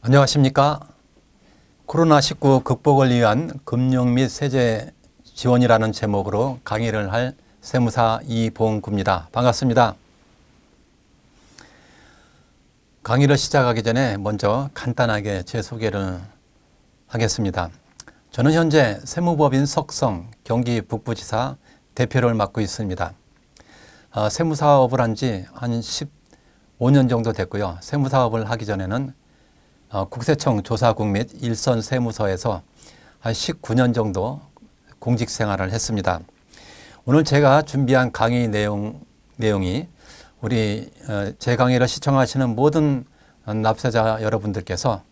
안녕하십니까. 코로나19 극복을 위한 금융 및 세제 지원이라는 제목으로 강의를 할 세무사 이봉구입니다. 반갑습니다. 강의를 시작하기 전에 먼저 간단하게 제 소개를 하겠습니다. 저는 현재 세무법인 석성 경기 북부지사 대표를 맡고 있습니다. 세무사업을 한 지 한 15년 정도 됐고요. 세무사업을 하기 전에는 국세청 조사국 및 일선 세무서에서 한 19년 정도 공직 생활을 했습니다. 오늘 제가 준비한 강의 내용이 우리 제 강의를 시청하시는 모든 납세자 여러분들께서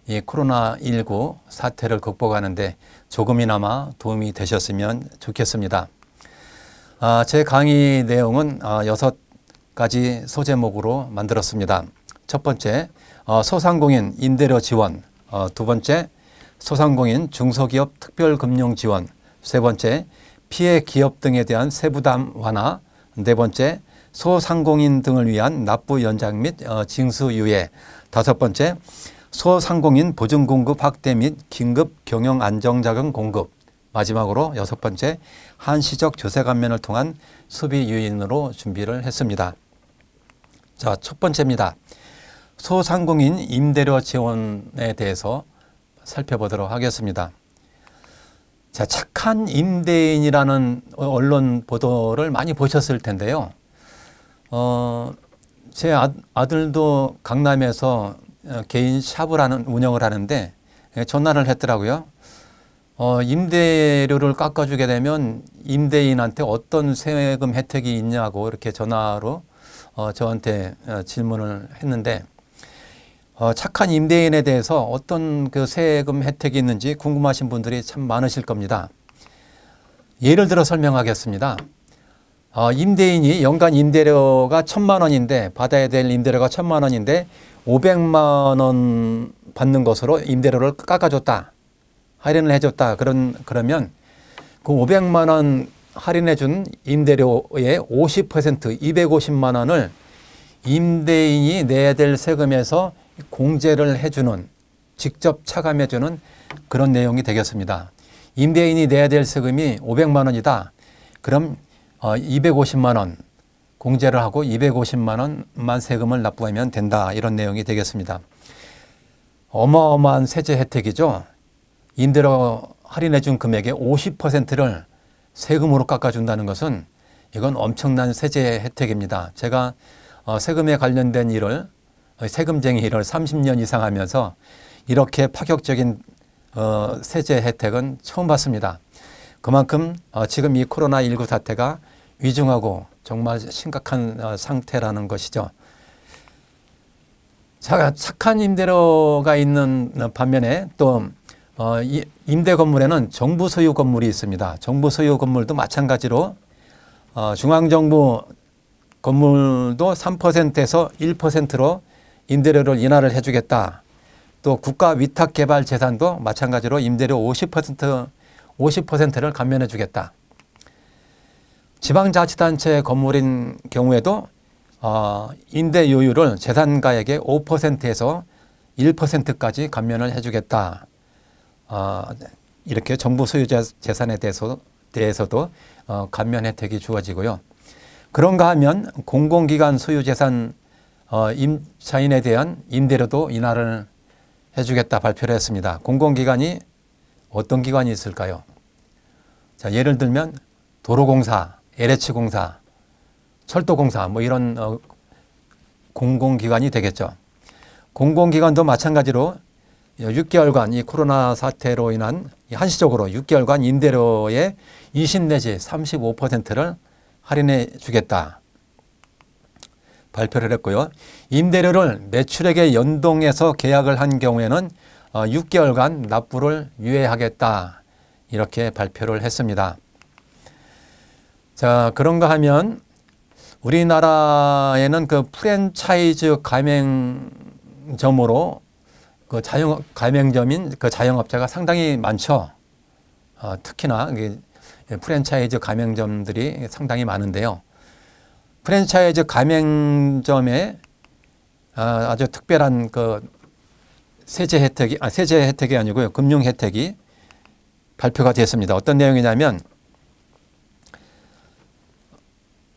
이 코로나19 사태를 극복하는 데 조금이나마 도움이 되셨으면 좋겠습니다. 제 강의 내용은 6가지 소제목으로 만들었습니다. 첫 번째, 소상공인 임대료 지원, 두 번째, 소상공인 중소기업 특별금융 지원, 세 번째, 피해 기업 등에 대한 세부담 완화, 네 번째, 소상공인 등을 위한 납부 연장 및 징수 유예, 다섯 번째, 소상공인 보증 공급 확대 및 긴급 경영 안정자금 공급, 마지막으로 여섯 번째, 한시적 조세 감면을 통한 수비 유인으로 준비를 했습니다. 자, 첫 번째입니다. 소상공인 임대료 지원에 대해서 살펴보도록 하겠습니다. 자, 착한 임대인이라는 언론 보도를 많이 보셨을 텐데요. 제 아들도 강남에서 개인 샵을 운영을 하는데 전화를 했더라고요. 임대료를 깎아주게 되면 임대인한테 어떤 세금 혜택이 있냐고 이렇게 전화로 저한테 질문을 했는데 착한 임대인에 대해서 어떤 그 세금 혜택이 있는지 궁금하신 분들이 참 많으실 겁니다. 예를 들어 설명하겠습니다. 임대인이 연간 임대료가 1,000만 원인데 받아야 될 임대료가 1,000만 원인데 500만 원 받는 것으로 임대료를 깎아줬다. 할인을 해줬다. 그러면 그 500만 원 할인해 준 임대료의 50% 250만 원을 임대인이 내야 될 세금에서 공제를 해주는, 직접 차감해주는 그런 내용이 되겠습니다. 임대인이 내야 될 세금이 500만 원이다. 그럼 250만 원 공제를 하고 250만 원만 세금을 납부하면 된다. 이런 내용이 되겠습니다. 어마어마한 세제 혜택이죠. 임대료 할인해 준 금액의 50%를 세금으로 깎아준다는 것은 이건 엄청난 세제 혜택입니다. 제가 세금에 관련된 일을, 세금쟁이 일을 30년 이상 하면서 이렇게 파격적인 세제 혜택은 처음 봤습니다. 그만큼 지금 이 코로나19 사태가 위중하고 정말 심각한 상태라는 것이죠. 착한 임대료가 있는 반면에 또 임대 건물에는 정부 소유 건물이 있습니다. 정부 소유 건물도 마찬가지로 중앙정부 건물도 3%에서 1%로 임대료를 인하를 해주겠다. 또 국가 위탁개발 재산도 마찬가지로 임대료 50%를 감면해 주겠다. 지방자치단체 건물인 경우에도 임대료율을 재산가액의 5%에서 1%까지 감면을 해주겠다. 이렇게 정부 소유 재산에 대해서도 감면 혜택이 주어지고요. 그런가 하면 공공기관 소유재산 임차인에 대한 임대료도 인하를 해주겠다 발표를 했습니다. 공공기관이 어떤 기관이 있을까요? 자, 예를 들면 도로공사, LH공사, 철도공사 뭐 이런 공공기관이 되겠죠. 공공기관도 마찬가지로 6개월간 이 코로나 사태로 인한 한시적으로 6개월간 임대료의 20 내지 35%를 할인해 주겠다 발표를 했고요. 임대료를 매출액에 연동해서 계약을 한 경우에는 6개월간 납부를 유예하겠다 이렇게 발표를 했습니다. 자, 그런가 하면 우리나라에는 그 프랜차이즈 가맹점으로 그 가맹점인 그 자영업자가 상당히 많죠. 특히나 프랜차이즈 가맹점들이 상당히 많은데요. 프랜차이즈 가맹점에 아주 특별한 그 세제 혜택이 아니고요. 금융 혜택이 발표가 됐습니다. 어떤 내용이냐면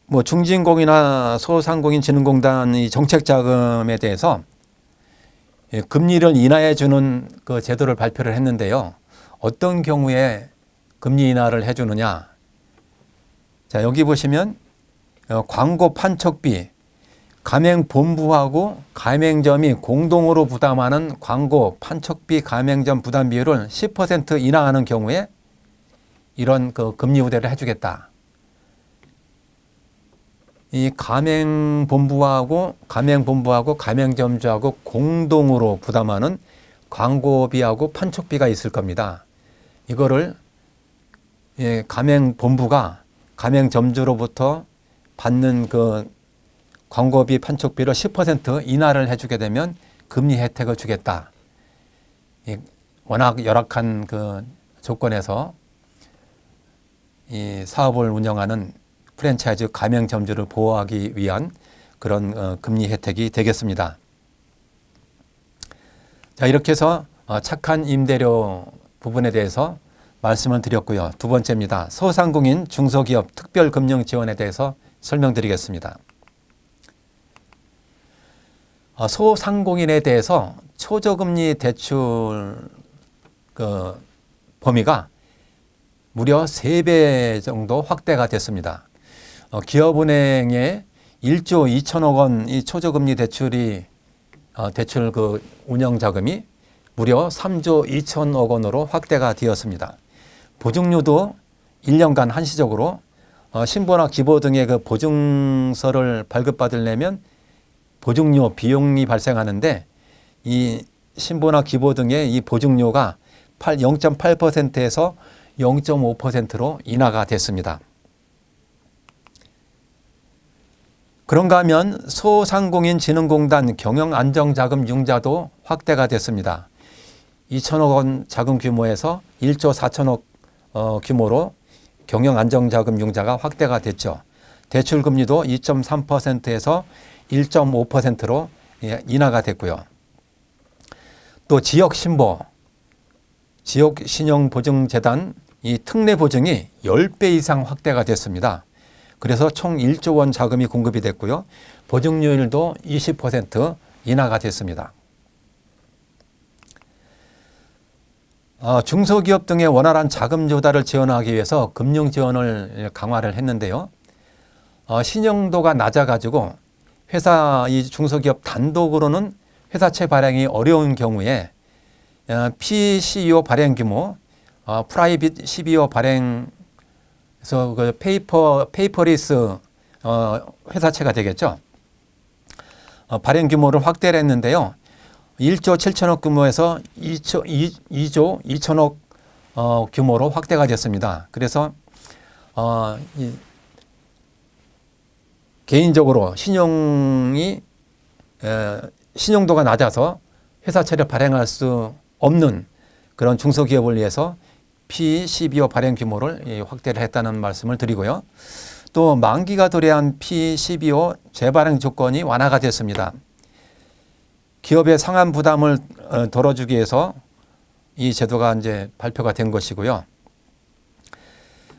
뭐 중진공이나 소상공인진흥공단 이 정책 자금에 대해서 금리를 인하해 주는 그 제도를 발표를 했는데요. 어떤 경우에 금리 인하를 해 주느냐. 자, 여기 보시면 광고 판촉비, 가맹본부하고 가맹점이 공동으로 부담하는 광고 판촉비 가맹점 부담 비율을 10% 인하하는 경우에 이런 그 금리 우대를 해주겠다. 이 가맹본부하고 가맹점주하고 공동으로 부담하는 광고비하고 판촉비가 있을 겁니다. 이거를 가맹본부가 가맹점주로부터 받는 그 광고비 판촉비를 10% 인하를 해주게 되면 금리 혜택을 주겠다. 워낙 열악한 그 조건에서 이 사업을 운영하는 프랜차이즈 가맹점주를 보호하기 위한 그런 금리 혜택이 되겠습니다. 자, 이렇게 해서 착한 임대료 부분에 대해서 말씀을 드렸고요. 두 번째입니다. 소상공인 중소기업 특별금융 지원에 대해서 설명드리겠습니다. 소상공인에 대해서 초저금리 대출 그 범위가 무려 3배 정도 확대가 됐습니다. 기업은행에 1조 2천억 원 이 초저금리 대출 그 운영자금이 무려 3조 2천억 원으로 확대가 되었습니다. 보증료도 1년간 한시적으로 신고나 기보 등의 그 보증서를 발급받으려면 보증료 비용이 발생하는데 이 신보나 기보 등의 이 보증료가 0.8%에서 0.5%로 인하가 됐습니다. 그런가 하면 소상공인진흥공단 경영안정자금 융자도 확대가 됐습니다. 2천억 원 자금 규모에서 1조 4천억 규모로 경영안정자금 융자가 확대가 됐죠. 대출금리도 2.3%에서 1.5%로 인하가 됐고요. 또 지역신보, 지역신용보증재단 이 특례보증이 10배 이상 확대가 됐습니다. 그래서 총 1조 원 자금이 공급이 됐고요. 보증료율도 20% 인하가 됐습니다. 중소기업 등의 원활한 자금 조달을 지원하기 위해서 금융 지원을 강화를 했는데요. 신용도가 낮아가지고 이 중소기업 단독으로는 회사채 발행이 어려운 경우에 PCBO 발행 규모, 프라이빗 CBO 발행에서 그 페이퍼리스 회사채가 되겠죠. 발행 규모를 확대를 했는데요. 1조 7천억 규모에서 2조 2천억 규모로 확대가 됐습니다. 그래서 개인적으로 신용도가 낮아서 회사채를 발행할 수 없는 그런 중소기업을 위해서 PCBO 발행 규모를 확대를 했다는 말씀을 드리고요. 또 만기가 도래한 PCBO 재발행 조건이 완화가 됐습니다. 기업의 상환 부담을 덜어주기 위해서 이 제도가 이제 발표가 된 것이고요.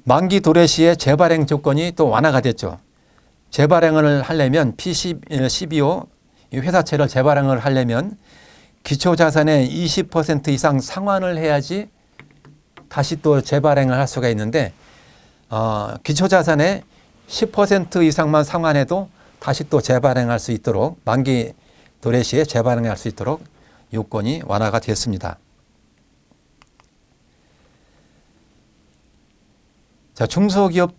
만기 도래 시에 재발행 조건이 또 완화가 됐죠. 재발행을 하려면 PCBO 회사채를 재발행을 하려면 기초자산의 20% 이상 상환을 해야지 다시 또 재발행을 할 수가 있는데 기초자산의 10% 이상만 상환해도 다시 또 재발행할 수 있도록 만기 도래 시에 재발행할 수 있도록 요건이 완화가 됐습니다. 자, 중소기업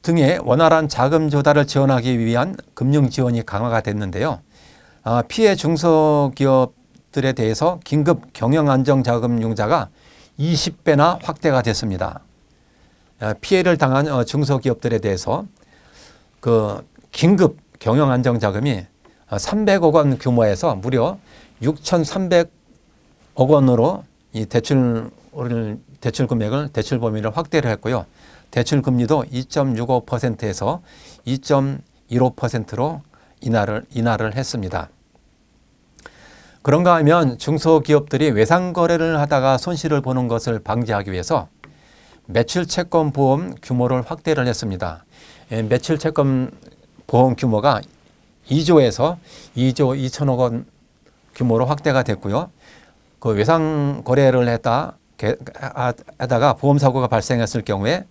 등의 원활한 자금 조달을 지원하기 위한 금융 지원이 강화가 됐는데요. 피해 중소기업들에 대해서 긴급 경영안정자금 융자가 20배나 확대가 됐습니다. 피해를 당한 중소기업들에 대해서 그 긴급 경영안정자금이 300억 원 규모에서 무려 6,300억 원으로 이 대출 금액을 대출 범위를 확대를 했고요. 대출 금리도 2.65%에서 2.15%로 인하를 했습니다. 그런가 하면 중소기업들이 외상거래를 하다가 손실을 보는 것을 방지하기 위해서 매출채권 보험 규모를 확대를 했습니다. 매출채권 보험 규모가 2조에서 2조 2천억 원 규모로 확대가 됐고요. 그 외상거래를 하다가 보험사고가 발생했을 경우에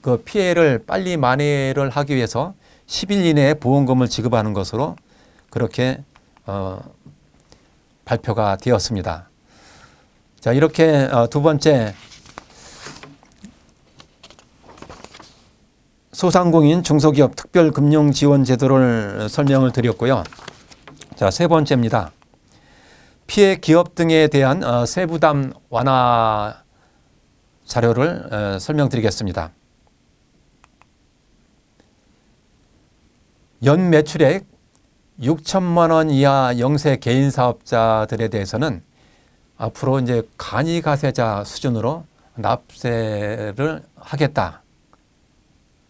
그 피해를 빨리 만회를 하기 위해서 10일 이내에 보험금을 지급하는 것으로 그렇게 발표가 되었습니다. 자, 이렇게 두 번째 소상공인 중소기업 특별금융지원제도를 설명을 드렸고요. 자, 세 번째입니다. 피해 기업 등에 대한 세부담 완화 자료를 설명드리겠습니다. 연 매출액 6천만 원 이하 영세 개인 사업자들에 대해서는 앞으로 이제 간이가세자 수준으로 납세를 하겠다.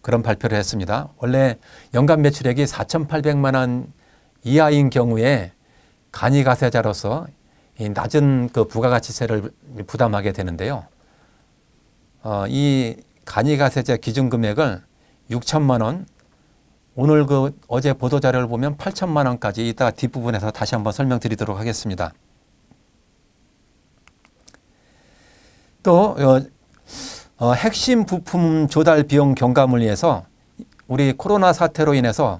그런 발표를 했습니다. 원래 연간 매출액이 4,800만 원 이하인 경우에 간이가세자로서 이 낮은 그 부가가치세를 부담하게 되는데요. 이 간이가세자 기준 금액을 6천만 원, 오늘 어제 보도자료를 보면 8천만 원까지 이따 뒷부분에서 다시 한번 설명드리도록 하겠습니다. 또 핵심 부품 조달 비용 경감을 위해서 우리 코로나 사태로 인해서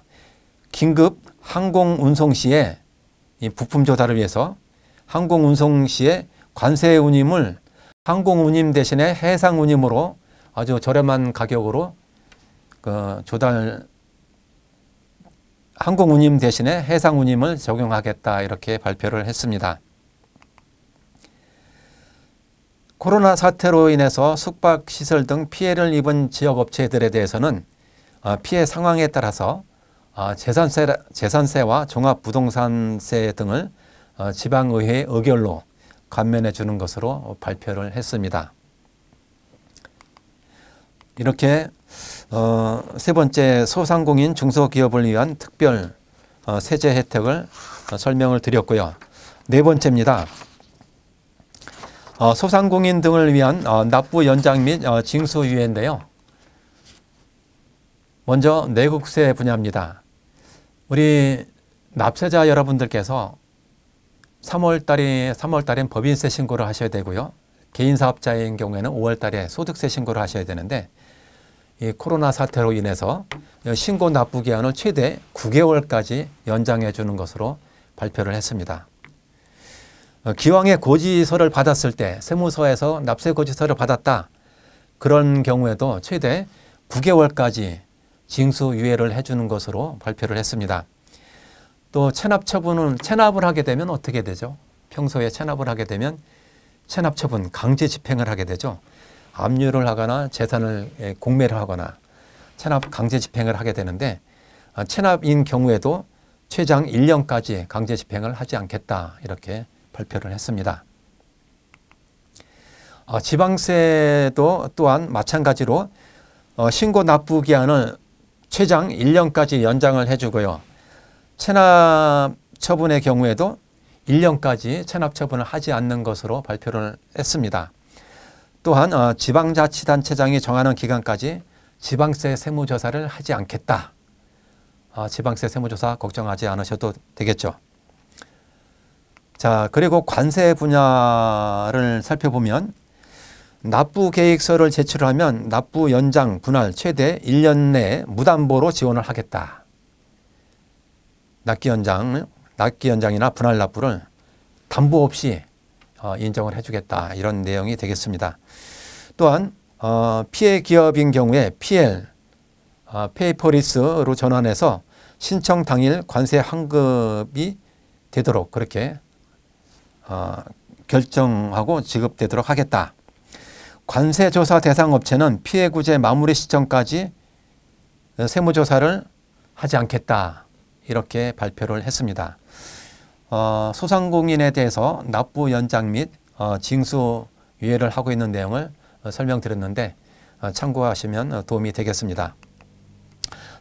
긴급 항공운송 시에 이 부품 조달을 위해서 항공운송 시에 관세 운임을 항공운임 대신에 해상 운임으로 아주 저렴한 가격으로 항공운임 대신에 해상 운임을 적용하겠다 이렇게 발표를 했습니다. 코로나 사태로 인해서 숙박시설 등 피해를 입은 지역업체들에 대해서는 피해 상황에 따라서 재산세와 종합부동산세 등을 지방의회 의결로 감면해 주는 것으로 발표를 했습니다. 이렇게 세 번째 소상공인 중소기업을 위한 특별 세제 혜택을 설명을 드렸고요. 네 번째입니다. 소상공인 등을 위한 납부 연장 및 징수 유예인데요. 먼저 내국세 분야입니다. 우리 납세자 여러분들께서 3월달엔 법인세 신고를 하셔야 되고요. 개인 사업자인 경우에는 5월달에 소득세 신고를 하셔야 되는데 이 코로나 사태로 인해서 신고 납부 기한을 최대 9개월까지 연장해 주는 것으로 발표를 했습니다. 기왕에 고지서를 받았을 때 세무서에서 납세 고지서를 받았다. 그런 경우에도 최대 9개월까지 징수 유예를 해주는 것으로 발표를 했습니다. 또 체납 처분은 체납을 하게 되면 어떻게 되죠? 평소에 체납을 하게 되면 체납 처분 강제 집행을 하게 되죠. 압류를 하거나 재산을 공매를 하거나 체납 강제 집행을 하게 되는데 체납인 경우에도 최장 1년까지 강제 집행을 하지 않겠다 이렇게 발표를 했습니다. 지방세도 또한 마찬가지로 신고 납부 기한을 최장 1년까지 연장을 해주고요. 체납 처분의 경우에도 1년까지 체납 처분을 하지 않는 것으로 발표를 했습니다. 또한 지방자치단체장이 정하는 기간까지 지방세 세무조사를 하지 않겠다. 지방세 세무조사 걱정하지 않으셔도 되겠죠. 자, 그리고 관세 분야를 살펴보면 납부 계획서를 제출하면 납부 연장, 분할 최대 1년 내에 무담보로 지원을 하겠다. 납기 연장이나 분할 납부를 담보 없이 인정을 해주겠다. 이런 내용이 되겠습니다. 또한 피해 기업인 경우에 PL, 페이퍼리스로 전환해서 신청 당일 관세 환급이 되도록 그렇게 결정하고 지급되도록 하겠다. 관세조사 대상 업체는 피해 구제 마무리 시점까지 세무조사를 하지 않겠다. 이렇게 발표를 했습니다. 소상공인에 대해서 납부 연장 및 징수 유예를 하고 있는 내용을 설명드렸는데 참고하시면 도움이 되겠습니다.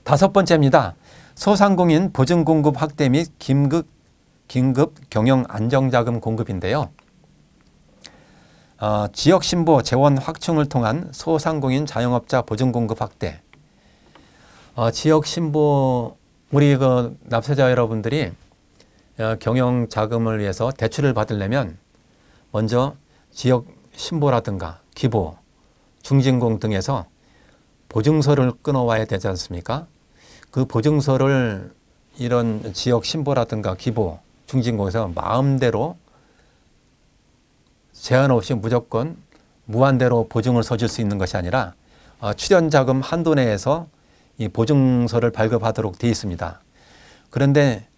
다섯 번째입니다. 소상공인 보증공급 확대 및 긴급 긴급 경영 안정자금 공급인데요. 지역신보 재원 확충을 통한 소상공인 자영업자 보증공급 확대. 지역신보 우리 그 납세자 여러분들이 경영 자금을 위해서 대출을 받으려면 먼저 지역신보라든가 기보, 중진공 등에서 보증서를 끊어와야 되지 않습니까? 그 보증서를 이런 지역신보라든가 기보, 중진공에서 마음대로 제한 없이 무조건 무한대로 보증을 써줄 수 있는 것이 아니라 출연자금 한도 내에서 이 보증서를 발급하도록 되어 있습니다. 그런데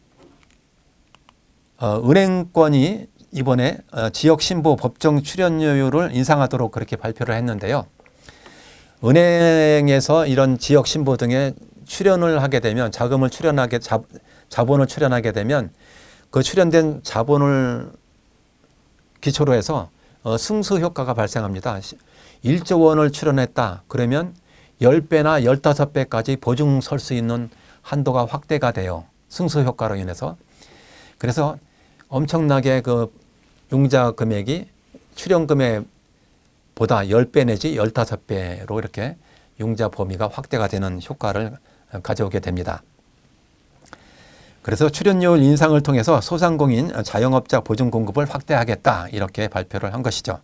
은행권이 이번에 지역신보 법정 출연료율을 인상하도록 그렇게 발표를 했는데요. 은행에서 이런 지역신보 등에 출연을 하게 되면 자본을 출연하게 되면 그 출연된 자본을 기초로 해서 승수 효과가 발생합니다. 1조 원을 출연했다. 그러면 10배나 15배까지 보증 설 수 있는 한도가 확대가 돼요. 승수 효과로 인해서. 그래서 엄청나게 그 융자 금액이 출연 금액보다 10배 내지 15배로 이렇게 융자 범위가 확대가 되는 효과를 가져오게 됩니다. 그래서 출연료율 인상을 통해서 소상공인 자영업자 보증 공급을 확대하겠다 이렇게 발표를 한 것이죠.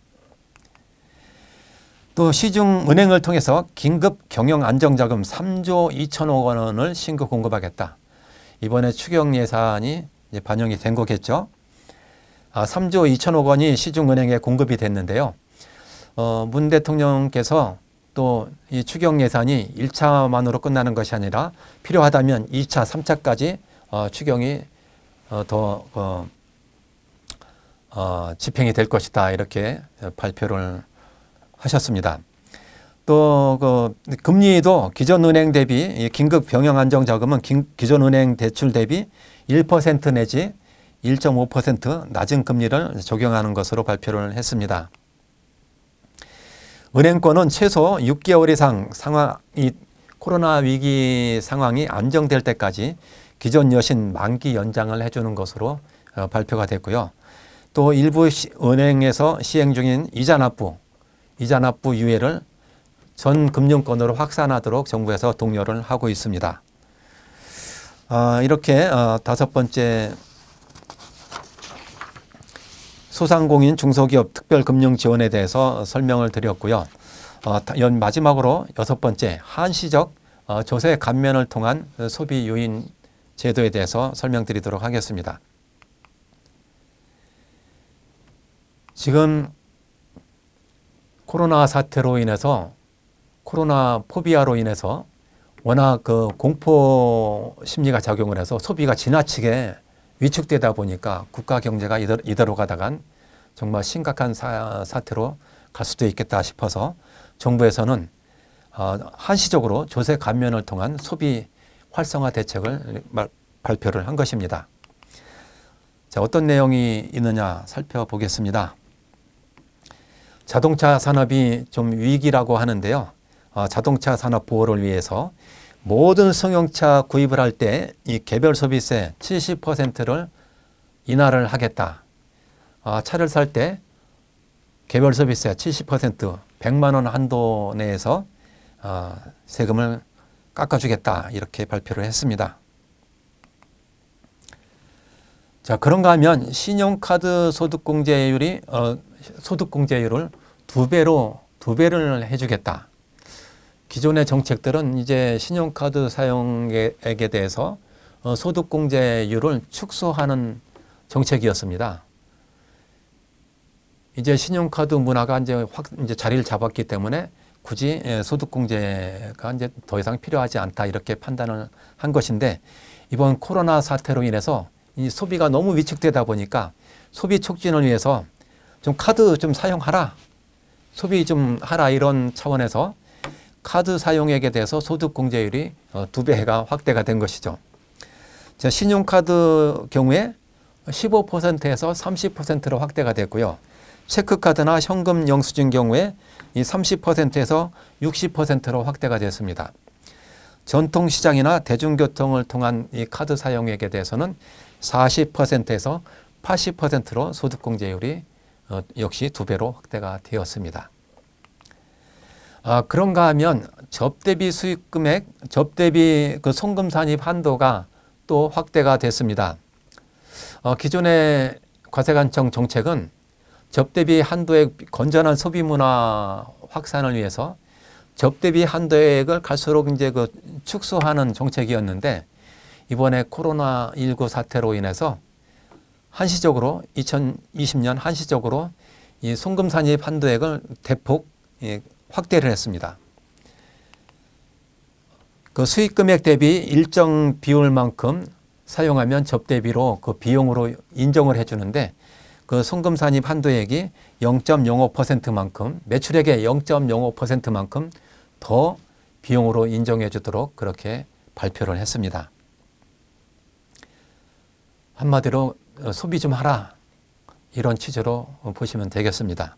또 시중은행을 통해서 긴급 경영 안정자금 3조 2천억 원을 신규 공급하겠다. 이번에 추경 예산이 이제 반영이 된 거겠죠. 3조 2천억 원이 시중은행에 공급이 됐는데요. 문 대통령께서 또 이 추경 예산이 1차만으로 끝나는 것이 아니라 필요하다면 2차, 3차까지 추경이 더 집행이 될 것이다 이렇게 발표를 하셨습니다. 또 그 금리도 기존 은행 대비 긴급 경영 안정 자금은 기존 은행 대출 대비 1% 내지 1.5% 낮은 금리를 적용하는 것으로 발표를 했습니다. 은행권은 최소 6개월 이상 코로나 위기 상황이 안정될 때까지 기존 여신 만기 연장을 해주는 것으로 발표가 됐고요. 또 일부 은행에서 시행 중인 이자 납부 유예를 전 금융권으로 확산하도록 정부에서 독려를 하고 있습니다. 이렇게 다섯 번째 소상공인 중소기업 특별금융 지원에 대해서 설명을 드렸고요. 마지막으로 여섯 번째 한시적 조세 감면을 통한 소비 유인 제도에 대해서 설명드리도록 하겠습니다. 지금 코로나 사태로 인해서 코로나 포비아로 인해서 워낙 그 공포 심리가 작용을 해서 소비가 지나치게 위축되다 보니까 국가 경제가 이대로 가다간 정말 심각한 사태로 갈 수도 있겠다 싶어서 정부에서는 한시적으로 조세 감면을 통한 소비 활성화 대책을 발표를 한 것입니다. 자, 어떤 내용이 있느냐 살펴보겠습니다. 자동차 산업이 좀 위기라고 하는데요. 자동차 산업 보호를 위해서 모든 승용차 구입을 할 때 이 개별 소비세 70%를 인하를 하겠다. 차를 살 때 개별 소비세 70% 100만 원 한도 내에서 세금을 깎아주겠다 이렇게 발표를 했습니다. 자, 그런가 하면 신용카드 소득공제율을 2배를 해주겠다. 기존의 정책들은 이제 신용카드 사용액에 대해서 소득공제율을 축소하는 정책이었습니다. 이제 신용카드 문화가 이제 자리를 잡았기 때문에 굳이 소득공제가 이제 더 이상 필요하지 않다 이렇게 판단을 한 것인데 이번 코로나 사태로 인해서 이 소비가 너무 위축되다 보니까 소비 촉진을 위해서 좀 카드 좀 사용하라, 소비 좀 하라 이런 차원에서 카드 사용액에 대해서 소득공제율이 2배가 확대가 된 것이죠. 자, 신용카드 경우에 15%에서 30%로 확대가 됐고요. 체크카드나 현금 영수증 경우에 이 30%에서 60%로 확대가 됐습니다. 전통시장이나 대중교통을 통한 이 카드 사용액에 대해서는 40%에서 80%로 소득공제율이 역시 2배로 확대가 되었습니다. 그런가 하면 접대비 수익금액, 접대비 그 송금 산입 한도가 또 확대가 됐습니다. 기존의 과세관청 정책은 접대비 한도액 건전한 소비 문화 확산을 위해서 접대비 한도액을 갈수록 이제 그 축소하는 정책이었는데, 이번에 코로나19 사태로 인해서 한시적으로 2020년 한시적으로 이 송금 산입 한도액을 대폭 확대를 했습니다. 그 수익 금액 대비 일정 비율만큼 사용하면 접대비로 그 비용으로 인정을 해주는데, 그 송금 산입 한도액이 0.05%만큼 매출액의 0.05%만큼 더 비용으로 인정해 주도록 그렇게 발표를 했습니다. 한마디로 소비 좀 하라, 이런 취지로 보시면 되겠습니다.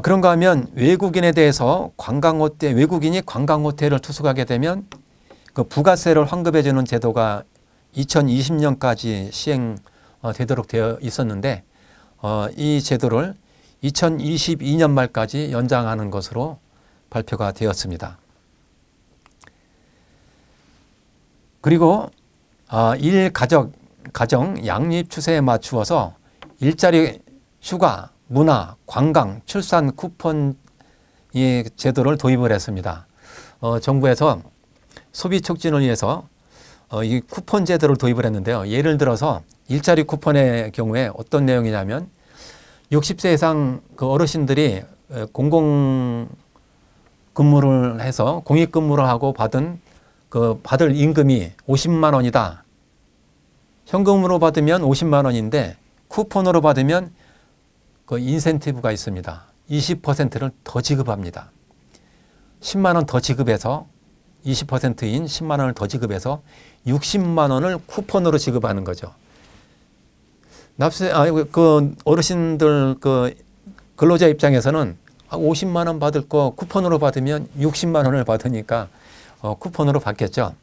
그런가 하면 외국인에 대해서 외국인이 관광호텔을 투숙하게 되면 그 부가세를 환급해 주는 제도가 2020년까지 시행되도록 되어 있었는데, 이 제도를 2022년 말까지 연장하는 것으로 발표가 되었습니다. 그리고 가정 양립 추세에 맞추어서 일자리, 휴가, 문화, 관광, 출산 쿠폰 제도를 도입을 했습니다. 정부에서 소비 촉진을 위해서 이 쿠폰 제도를 도입을 했는데요. 예를 들어서 일자리 쿠폰의 경우에 어떤 내용이냐면 60세 이상 그 어르신들이 공공 근무를 해서 공익 근무를 하고 받을 임금이 50만 원이다. 현금으로 받으면 50만 원인데 쿠폰으로 받으면 그 인센티브가 있습니다. 20%를 더 지급합니다. 10만 원 더 지급해서 20%인 10만 원을 더 지급해서 60만 원을 쿠폰으로 지급하는 거죠. 그 어르신들 그 근로자 입장에서는 50만 원 받을 거 쿠폰으로 받으면 60만 원을 받으니까 쿠폰으로 받겠죠.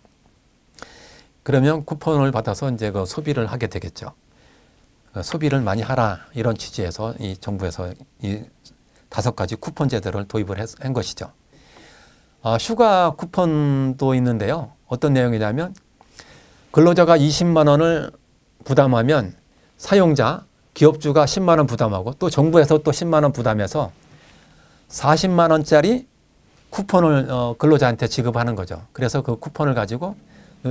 그러면 쿠폰을 받아서 이제 그 소비를 하게 되겠죠. 소비를 많이 하라, 이런 취지에서 이 정부에서 이 5가지 쿠폰 제도를 도입을 한 것이죠. 휴가 쿠폰도 있는데요. 어떤 내용이냐면 근로자가 20만 원을 부담하면 사용자, 기업주가 10만 원 부담하고 또 정부에서 또 10만 원 부담해서 40만 원짜리 쿠폰을 근로자한테 지급하는 거죠. 그래서 그 쿠폰을 가지고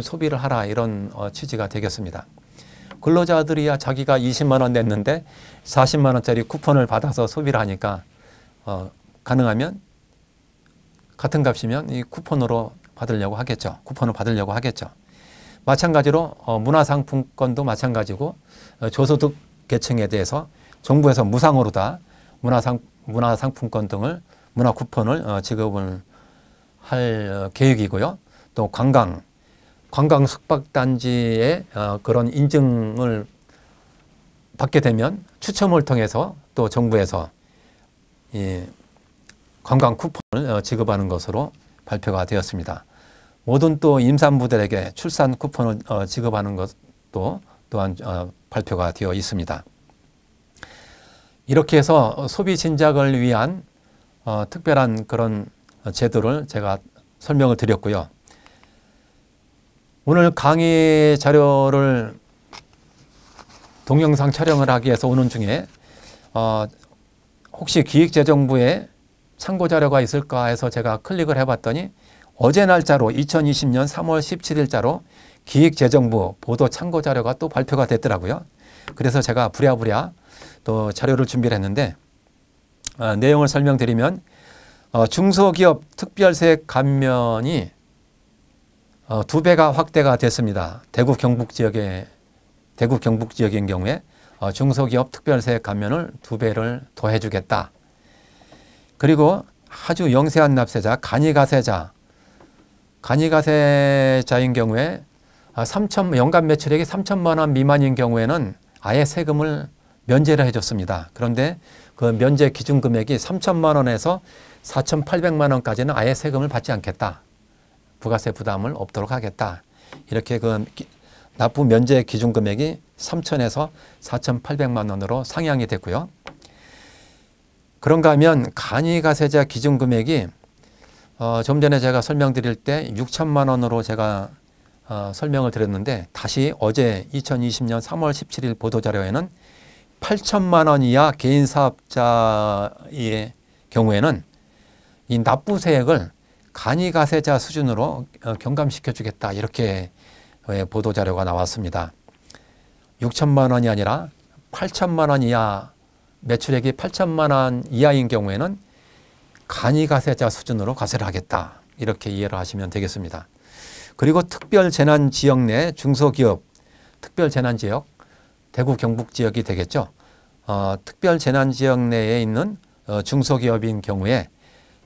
소비를 하라, 이런 취지가 되겠습니다. 근로자들이야 자기가 20만 원 냈는데 40만 원짜리 쿠폰을 받아서 소비를 하니까 가능하면 같은 값이면 이 쿠폰으로 받으려고 하겠죠. 쿠폰을 받으려고 하겠죠. 마찬가지로 문화상품권도 마찬가지고 저소득 계층에 대해서 정부에서 무상으로 다 문화상품권 등을 문화 쿠폰을 지급을 할 계획이고요. 또 관광 숙박단지의 그런 인증을 받게 되면 추첨을 통해서 또 정부에서 이 관광 쿠폰을 지급하는 것으로 발표가 되었습니다. 모든 또 임산부들에게 출산 쿠폰을 지급하는 것도 또한 발표가 되어 있습니다. 이렇게 해서 소비 진작을 위한 특별한 그런 제도를 제가 설명을 드렸고요. 오늘 강의 자료를 동영상 촬영을 하기 위해서 오는 중에 혹시 기획재정부에 참고 자료가 있을까 해서 제가 클릭을 해봤더니 어제 날짜로 2020년 3월 17일자로 기획재정부 보도 참고 자료가 또 발표가 됐더라고요. 그래서 제가 부랴부랴 또 자료를 준비를 했는데 내용을 설명드리면 중소기업 특별세 감면이 2배가 확대가 됐습니다. 대구 경북 지역인 경우에 중소기업 특별세 감면을 2배를 더해주겠다. 그리고 아주 영세한 납세자, 간이가세자인 경우에 연간 매출액이 3천만 원 미만인 경우에는 아예 세금을 면제를 해줬습니다. 그런데 그 면제 기준 금액이 3천만 원에서 4,800만 원까지는 아예 세금을 받지 않겠다. 부가세 부담을 없도록 하겠다. 이렇게 그 납부 면제 기준 금액이 3천에서 4,800만 원으로 상향이 됐고요. 그런가 하면 간이가세자 기준 금액이 좀 전에 제가 설명드릴 때 6천만 원으로 제가 설명을 드렸는데, 다시 어제 2020년 3월 17일 보도자료에는 8천만 원 이하 개인 사업자의 경우에는 이 납부세액을 간이가세자 수준으로 경감시켜 주겠다, 이렇게 보도자료가 나왔습니다. 6천만 원이 아니라 8천만 원 이하, 매출액이 8천만 원 이하인 경우에는 간이가세자 수준으로 과세를 하겠다, 이렇게 이해를 하시면 되겠습니다. 그리고 특별재난지역 내 중소기업, 특별재난지역, 대구 경북 지역이 되겠죠. 특별재난지역 내에 있는 중소기업인 경우에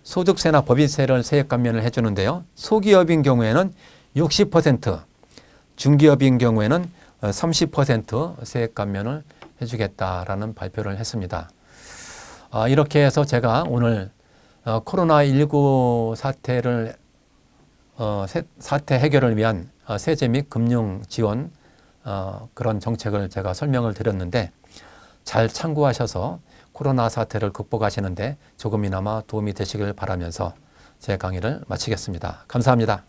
소득세나 법인세를 세액 감면을 해주는데요. 소기업인 경우에는 60%, 중기업인 경우에는 30% 세액 감면을 해주겠다라는 발표를 했습니다. 이렇게 해서 제가 오늘 코로나19 사태 해결을 위한 세제 및 금융 지원 그런 정책을 제가 설명을 드렸는데, 잘 참고하셔서 코로나 사태를 극복하시는데 조금이나마 도움이 되시길 바라면서 제 강의를 마치겠습니다. 감사합니다.